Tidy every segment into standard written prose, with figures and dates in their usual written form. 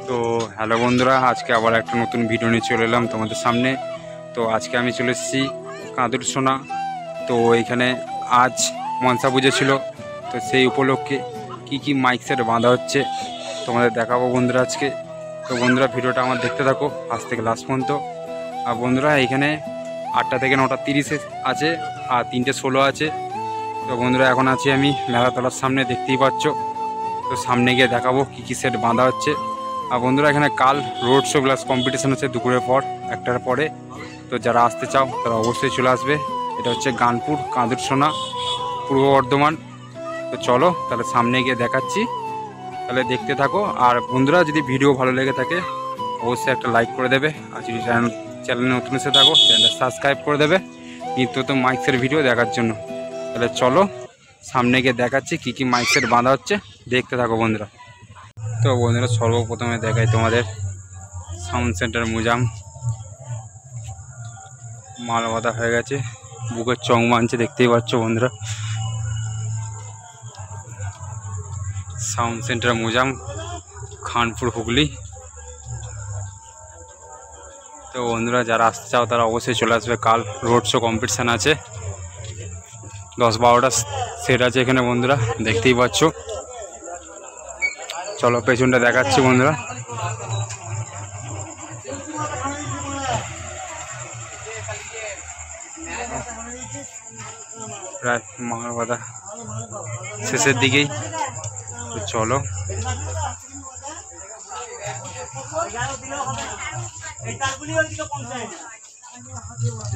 তো হ্যালো বন্ধুরা, আজকে আবার একটা নতুন ভিডিও নিয়ে চলে এলাম তোমাদের সামনে। তো আজকে আমি চলে এসেছি কাঁদুরসোনা। তো এইখানে আজ মনসা পুজো ছিল, তো সেই উপলক্ষে কি মাইক সেট বাঁধা হচ্ছে তোমাদের দেখাবো বন্ধুরা আজকে। তো বন্ধুরা ভিডিওটা আমার দেখতে থাকো ফার্স্ট থেকে লাস্ট পর্যন্ত। আর বন্ধুরা এইখানে 8টা থেকে 9:30 আছে আর 3:16 আছে। তো বন্ধুরা এখন আছি আমি মেলাতলার সামনে, দেখতেই পাচ্ছ। তো সামনে গিয়ে দেখাবো কি সেট বাঁধা হচ্ছে। আর বন্ধুরা এখানে কাল রোড শো প্লাস কম্পিটিশান হচ্ছে দুপুরের পর 1টার পরে। তো যারা আসতে চাও তারা অবশ্যই চলে আসবে। এটা হচ্ছে গানপুর কাঁদুরসোনা, পূর্ব বর্ধমান। তো চলো তাহলে সামনে গিয়ে দেখাচ্ছি, তাহলে দেখতে থাকো। আর বন্ধুরা যদি ভিডিও ভালো লেগে থাকে অবশ্যই একটা লাইক করে দেবে, আর যদি চ্যানেলে নতুন এসে থাকো চ্যানেলটা সাবস্ক্রাইব করে দেবে নিত্যত মাইক্সের ভিডিও দেখার জন্য। তাহলে চলো সামনে গিয়ে দেখাচ্ছি কি মাইক্সের বাঁধা হচ্ছে, দেখতে থাকো বন্ধুরা। তো বন্ধুরা সর্বপ্রথমে দেখাই তোমাদের সাউন্ড সেন্টার মুজাম মাল বাঁধা হয়ে গেছে, বুকের চং মানছে, দেখতেই পাচ্ছ বন্ধুরা। Sound centre মুজাম, Khanpur Hooghly. তো বন্ধুরা যারা আসতে চাও তারা অবশ্যই চলে আসবে, কাল রোড শো কম্পিটিশান আছে, 10-12টা সেট আছে এখানে বন্ধুরা, দেখতেই পাচ্ছ। চলো পেছনটা দেখাচ্ছি বন্ধুরা। প্রায় মাল বাঁধা শেষের দিকেই। তো চলো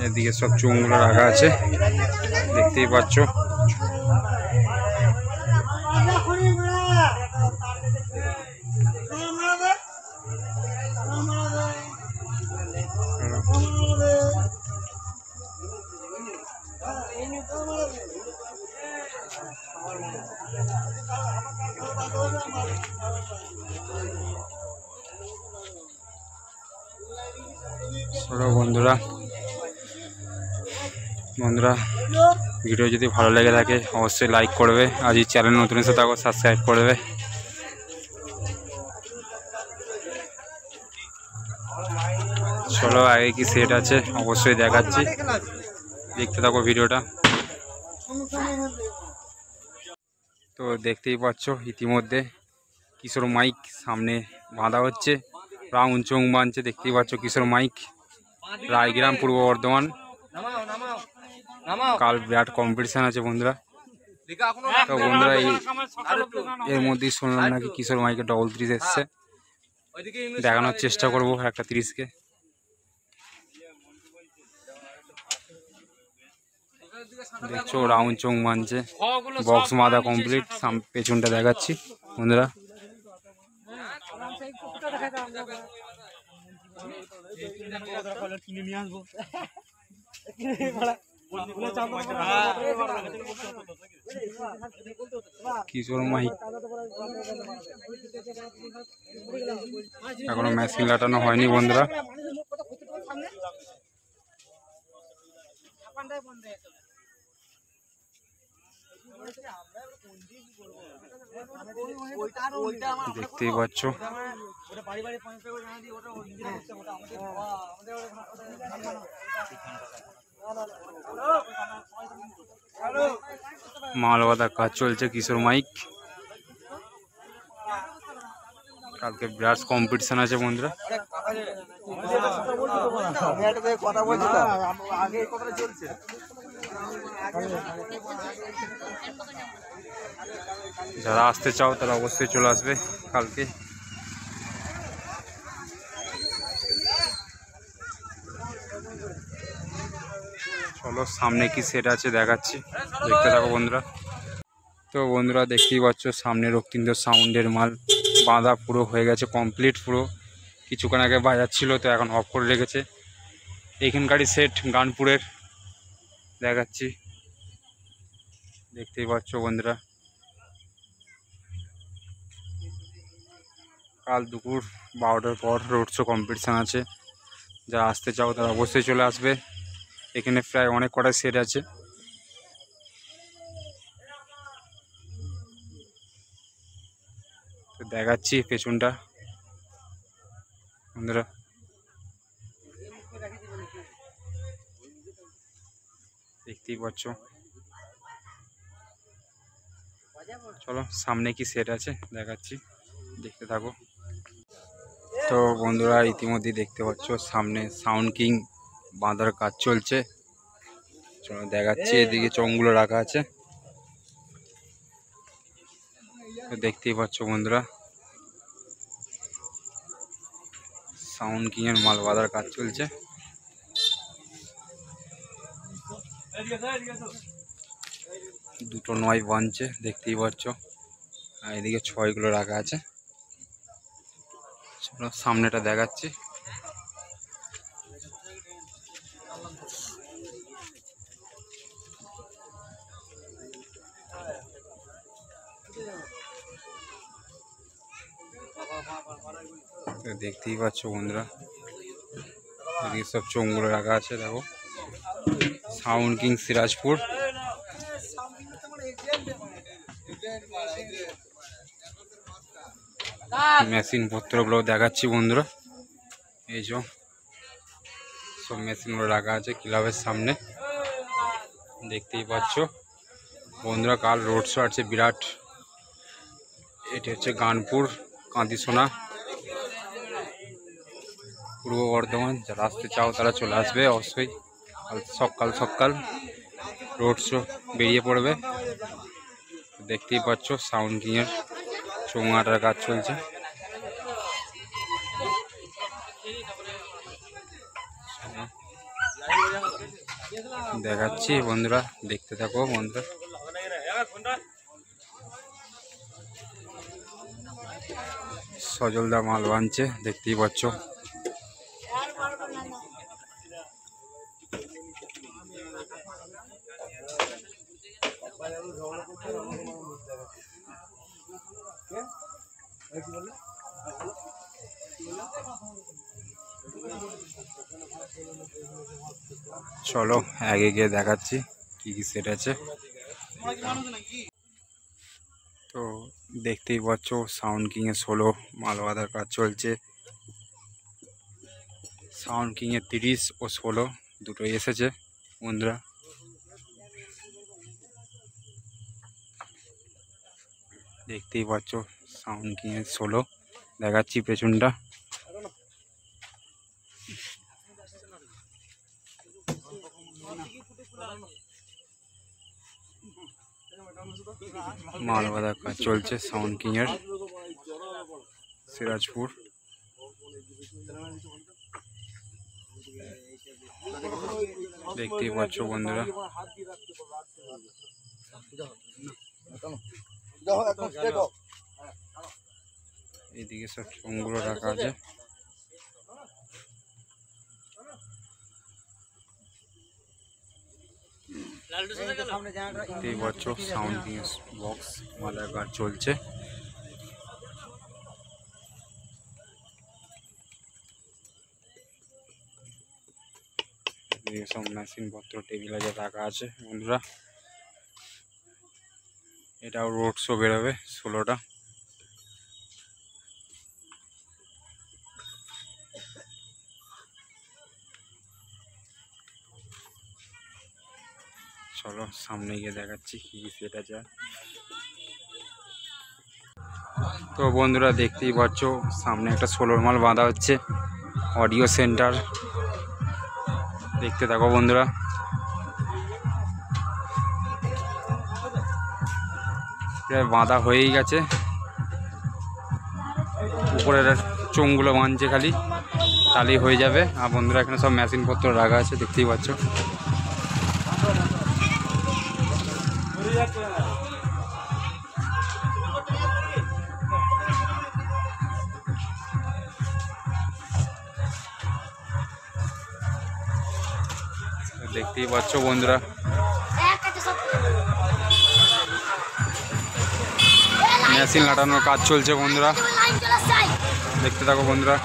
এদিকে সব চুংগুলো রাখা আছে, দেখতেই পাচ্ছ। বন্ধুরা ভিডিও যদি ভালো লেগে থাকে অবশ্যই লাইক করবে, আর যদি চ্যানেল নতুন এসে থাকো সাবস্ক্রাইব করবে। চলো আগে কি সেট আছে অবশ্যই দেখাচ্ছি, দেখতে থাকো ভিডিওটা। তো দেখতেই পাচ্ছ ইতিমধ্যে কিশোর মাইক সামনে বাঁধা হচ্ছে, রাউন্ড চোং বাঁধছে, দেখতেই পাচ্ছ কিশোর মাইক, রায়গ্রাম, পূর্ব বর্ধমান। কাল বিরাট কম্পিটিশান আছে বন্ধুরা। তো বন্ধুরা এর মধ্যেই শুনলাম নাকি কিশোর মাইকে ডবল 30 এসছে, দেখানোর চেষ্টা করবো একটা 30কে। দেখছো রাউন্ড চোং মানছে, বক্স বাঁধা কমপ্লিট, পেছনটা দেখাচ্ছি বন্ধুরা। কিশোর মাইক এখনো মেশিন লাটানো হয়নি বন্ধুরা। দেখতেই পাচ্ছ মাল বাঁধার কাজ চলছে কিশোর মাইক। কালকে বিরাট কম্পিটিশন আছে বন্ধুরা। যারা আসতে চাও তারা অবশ্যই চলে আসবে কালকে। চলো সামনে কি সেট আছে দেখাচ্ছি, দেখতে থাকো বন্ধুরা। তো বন্ধুরা দেখতেই পাচ্ছ সামনে রক্তিন্দ্র সাউন্ডের মাল বাঁধা পুরো হয়ে গেছে কমপ্লিট, পুরো কিছুক্ষণ আগে বাজাচ্ছিল তো এখন অফ করে রেখেছে। এইখানকারই সেট গানপুরের দেখাচ্ছি, দেখতেই পাচ্ছ বন্ধুরা। কাল দুপুর 12টার পর রোড শো কম্পিটিশান আছে, যারা আসতে চাও তারা অবশ্যই চলে আসবে। এখানে প্রায় অনেক কটা সেট আছে। তো দেখাচ্ছি পেছনটা, বন্ধুরা। দেখতেই পাচ্ছ। চলো সামনে কি সেট আছে দেখাচ্ছি, দেখতে থাকো। তো বন্ধুরা ইতিমধ্যে দেখতে পাচ্ছ সামনে সাউন্ড কিং বাঁধার কাজ চলছে। চলো দেখাচ্ছি, এদিকে চোঙগুলো রাখা আছে, দেখতেই পাচ্ছ বন্ধুরা। সাউন্ড কিং এর মাল বাঁধার কাজ চলছে। দুটো 9 বানছে, দেখতেই পাচ্ছ। আর এদিকে 6গুলো রাখা আছে। চলো সামনেটা দেখাচ্ছি। দেখতেই পাচ্ছ বন্ধুরা, এদিকে সব চোঙগুলো রাখা আছে। দেখো সাউন্ড কিং সিরাজপুর। মেশিন পত্রগুলো দেখাচ্ছি বন্ধুরা। এই যে সব মেশিনগুলো রাখা আছে ক্লাবের সামনে, দেখতেই পাচ্ছ বন্ধুরা। কাল রোড শো আছে বিরাট। এটি হচ্ছে গানপুর কাঁদিসোনা, পূর্ব বর্ধমান। যারা আসতে চাও তারা চলে আসবে অবশ্যই। সকাল সকাল রোড শো বেরিয়ে পড়বে। দেখতেই পাচ্ছ সাউন্ড কিংয়ের চৌমাটার কাজ চলছে। দেখাচ্ছি বন্ধুরা, দেখতে থাকো বন্ধুরা। সজলদা মাল বানছে, দেখতেই পাচ্ছ। চলো আগে গিয়ে দেখাচ্ছি কি কি সেট আছে। তো দেখতেই পাচ্ছ সাউন্ড কিং এর 16 মাল বাঁধার কাজ চলছে। সাউন্ড কিং এর 30 ও 16 দুটোই এসেছে বন্ধুরা। দেখতেই পাচ্ছ সাউন্ড কিং এর 16 দেখাচ্ছি পেছনটা। মাল বাঁধার কাজ চলছে সাউন্ড কিং এর সিরাজপুর। দেখতেই পাচ্ছ বন্ধুরা। এইদিকে সব চোঙগুলো রাখা আছে। দেখতেই পাচ্ছ সাউন্ড কিং বক্স মালার কাজ চলছে। সব মেশিন পত্র টেবিল আছে রাখা আছে বন্ধুরা। এটাও রোড শো বেরোবে 16টা। চলো সামনে গিয়ে দেখাচ্ছি কি সেটা যায়। তো বন্ধুরা দেখতেই পাচ্ছ সামনে একটা 16 মাল বাঁধা হচ্ছে অডিও সেন্টার। দেখতে থাকো বন্ধুরা। বাঁধা হয়েই গেছে, উপরের চোঙগুলো বাঁধছে খালি, তাহলেই হয়ে যাবে। আর বন্ধুরা এখানে সব মেশিন পত্র রাখা আছে, দেখতেই পাচ্ছ। দেখতেই পাচ্ছ বন্ধুরা। মেশিন লাটানোর কাজ চলছে বন্ধুরা, দেখতে থাকো বন্ধুরা।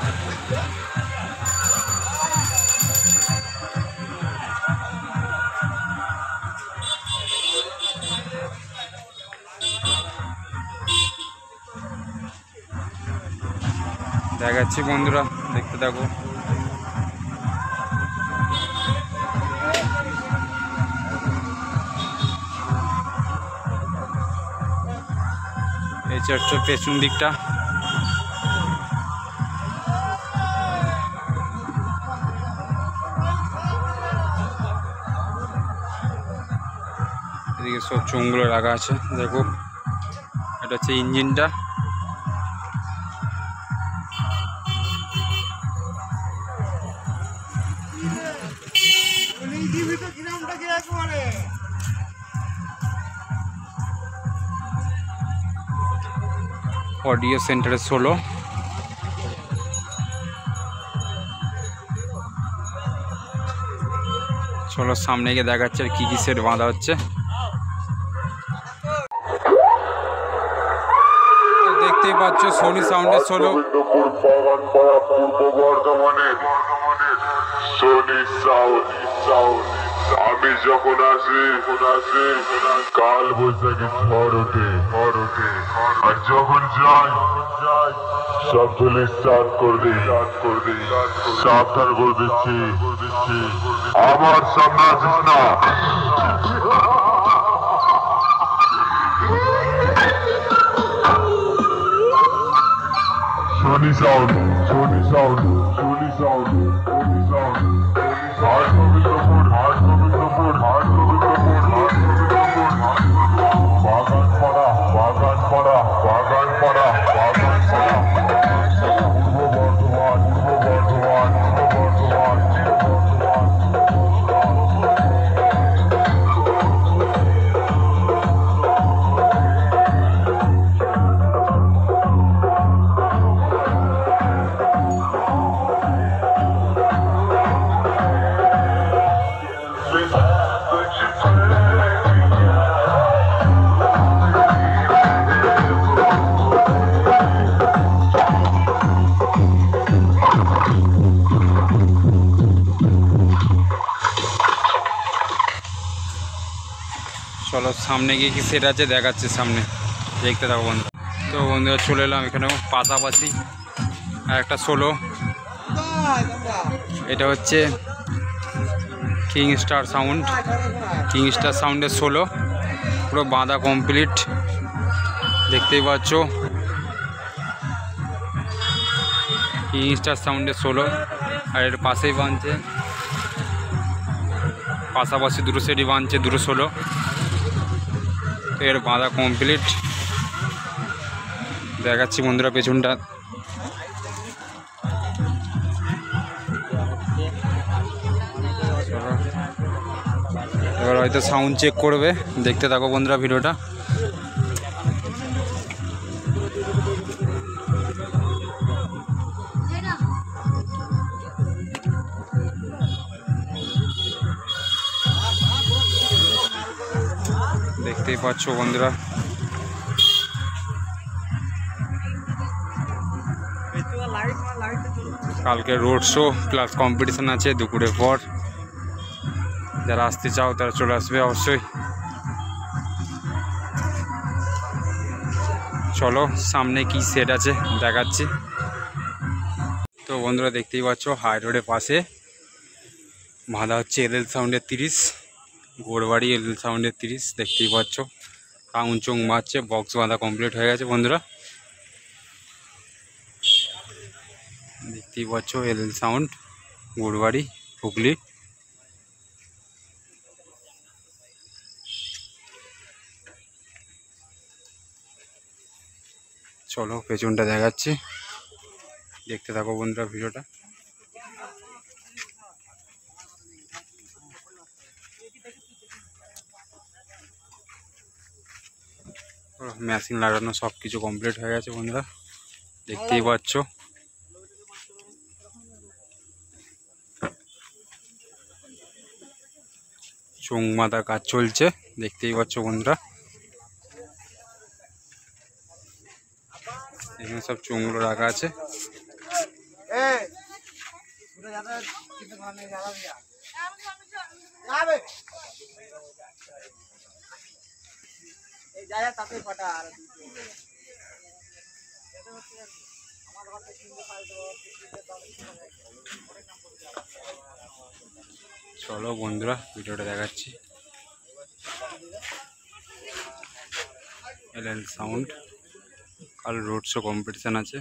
দেখাচ্ছি বন্ধুরা, দেখতে থাকো। এই চার্চের পেছন দিকটা। এদিকে সব চোঙগুলো রাখা আছে, দেখো এটা হচ্ছে ইঞ্জিনটা। অডিও সেন্টারে 16। চলো সামনে গিয়ে দেখাচ্ছে আর কি কি সেট বাঁধা হচ্ছে। দেখতেই পাচ্ছ সোনি সাউন্ডের 16। আমি যখন আসি কাল বৈশাখী ঝড় ওঠে আর যখন যাই সব ধুলে স্টার্ট করে দিই সাবধান করে দিচ্ছি আমার সামনে আসিস না। Sony sound. Hard moving the board. Bagan pada. চলো সামনে গিয়ে কি সেট আছে দেখাচ্ছে, সামনে দেখতে থাকো বন্ধুরা। তো বন্ধুরা চলে এলাম এখানেও পাশাপাশি আর একটা 16। এটা হচ্ছে কিং স্টার সাউন্ডের 16, পুরো বাঁধা কমপ্লিট, দেখতেই পাচ্ছ। কিং স্টার সাউন্ডের 16 আর এর পাশেই বাঁধছে, পাশাপাশি দুটো সেটই বাঁধছে, দুটো 16 এর বাঁধা কমপ্লিট। দেখাচ্ছি বন্ধুরা পেছনটা। এবার হয়তো সাউন্ড চেক করবে, দেখতে থাকো বন্ধুরা ভিডিওটা। দেখতেই পাচ্ছ বন্ধুরা, কালকে রোড শো প্লাস কম্পিটিশন আছে দুপুরের পর। যারা আসতে চাও তারা চলে আসবে অবশ্যই। চলো সামনে কি সেট আছে দেখাচ্ছি। তো বন্ধুরা দেখতেই পাচ্ছ হাই রোডের পাশে বাঁধা হচ্ছে এলএল সাউন্ডের 30, গোড়বাড়ি এলএল সাউন্ডের 30। দেখতেই পাচ্ছ রাউন্ড চোং মারছে, বক্স বাঁধা কমপ্লিট হয়ে গেছে বন্ধুরা। দেখতেই পাচ্ছ এলএল সাউন্ড, গোড়বাড়ি, হুগলি। চলো পেছনটা দেখাচ্ছি, দেখতে থাকো বন্ধুরা ভিডিওটা। মেশিন লাগানো সব কিছু কমপ্লিট হয়ে গেছে বন্ধুরা, দেখতেই পাচ্ছ। চোং মাথার কাজ চলছে, দেখতেই পাচ্ছ বন্ধুরা। এখানে সব চোঙগুলো রাখা আছে। চলো বন্ধুরা ভিডিওটা দেখাচ্ছি। এলএল সাউন্ড, কাল রোড শো কম্পিটিশান আছে।